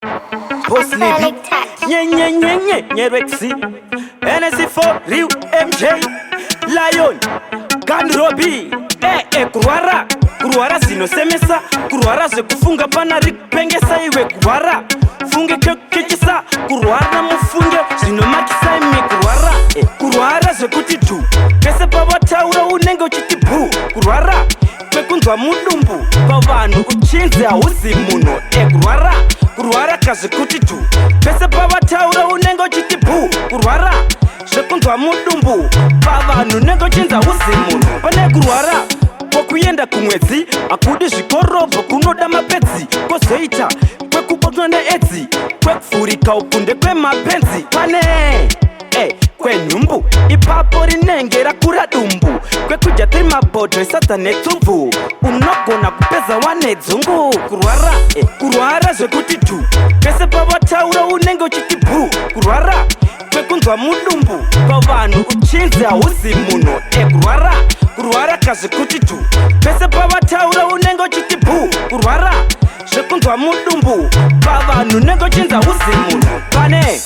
Boss Lady, Rexy, NSC4, Ryu, MJ, Lion, Gandrobi, Kuruara zinosemesa, Kuruara ze kufunga banari pengesa iwe Kuruara, funge kekisa, Kuruara mufunge, zinomakisa ime Kuruara ze kutitu, kese baba taura unenge uchitibu, Kuruara, kwekunzwa mudumbu, bavanu uchinze hauzi muno, Kuruara kazi kutitu, kese baba taura unenge uchitibu, Kuruara, shekunzwa mudumbu, bavanu nengo uchinze hauzi muno, pane Kuruara, kwa kuyenda kumwezi, akudi zvikorovo kunoda mapedzi, kozoita, kwekubotwa needzi, kwekufurika ukunde kwemapenzi, pane, kwenyumbu, ipapo rinenge rakura dumbu, kwekudya tiri mabhodho esata netsumbu, unogona kupeza wanedzungu, Kuruara zvekuti tu, pese pavataura unenge uchiti bhu, Kuruara, kwekunzwa mudumbu, pavanhu uchinzi hauzi muno, Kuruara kazvikuti tu, pese pavataura unenge uchiti bhu, Kuruara, zvekunzwa mudumbu, pavanhu nenge uchinzi hauzi muno, pane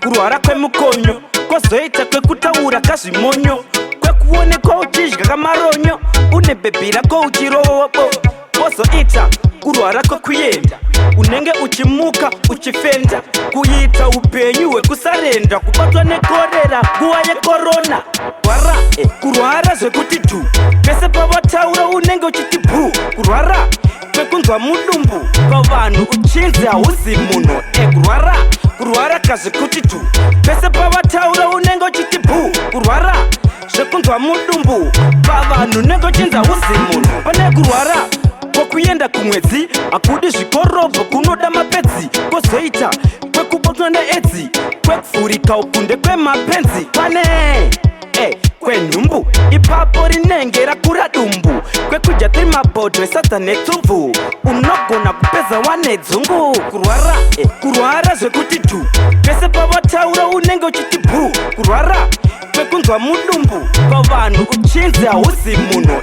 Kuruara kwemukonyo, kozoita kwekutaura kazvimonyo, kwekuonekwa uchidya kamaronyo, une bhebhi rako uchirobo, kozoita Kuruara kwekuyenda, unenge uchimuka uchifenda, kuita upenyu hwekusarenda, kubatwa nekorera nguva yekorona, Kuruara zvekuti tu, pese pavataura unenge uchiti bhu, Kuruara, kwekunzwa mudumbu, pavanhu uchinzi hauzi muno, Kuruara kazvikuti tu, pese pavataura unenge uchiti bhu, Kuruara, zvekunzwa mudumbu, pavanhu nenge uchinzi hauzi muno, pane Kuruara kwekuyenda kumwedzi, akudi zvikorovo kunoda mapedzi, kozoita kwekubotwa needzi, kwekufurika ukunde kwemapenzi, pane kwenyumbu, ipapo rinenge rakura dumbu, kwekudya tiri mabhodho esata netsumbu, unogona kupeza wanedzungu, Kuruara zvekuti tu, pese pavataura unenge uchiti bhu, Kuruara, kwekunzwa mudumbu, pavanhu uchinzi hauzi muno,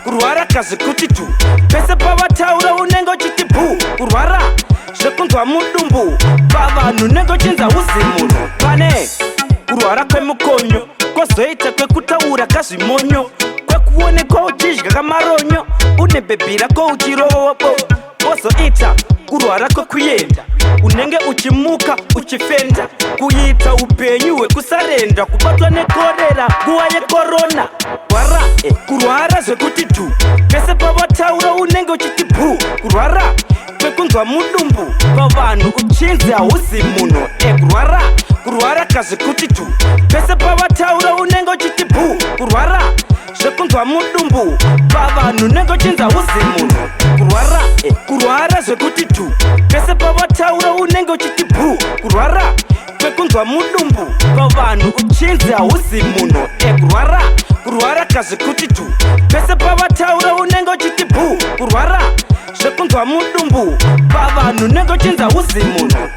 Kuruara kazvikuti tu, pese pavataura unenge uchiti bhu, Kuruara, zvekunzwa mudumbu, pavanhu nenge uchinzi hauzi muno, pane Kuruara kwemukonyo, kozoita kwekutaura kazvimonyo, kwekuonekwa uchidya kamaronyo, une bhebhi rako uchirobo, kozoita Kuruara kwekuyenda, unenge uchimuka uchifenda, kuita upenyu hwekusarenda, kubatwa nekorera nguva yekorona, Kuruara zvekuti tu, pese pavataura unenge uchiti bhu, Kuruara, kwekunzwa mudumbu, pavanhu uchinzi hauzi muno, Kuruara kazvikuti tu, pese pavataura unenge uchiti bhu, Kuruara, zvekunzwa mudumbu, pavanhu nenge uchinzi hauzi muno, Kuruara zvekuti tu, pese pavataura unenge uchiti bhu, Kuruara, kwekunzwa mudumbu, pavanhu uchinzi hauzi muno, Kuruara kazvikuti tu, pese pavataura unenge uchiti bhu, Kuruara, zvekunzwa mudumbu, pavanhu nenge uchinzi hauzi muno.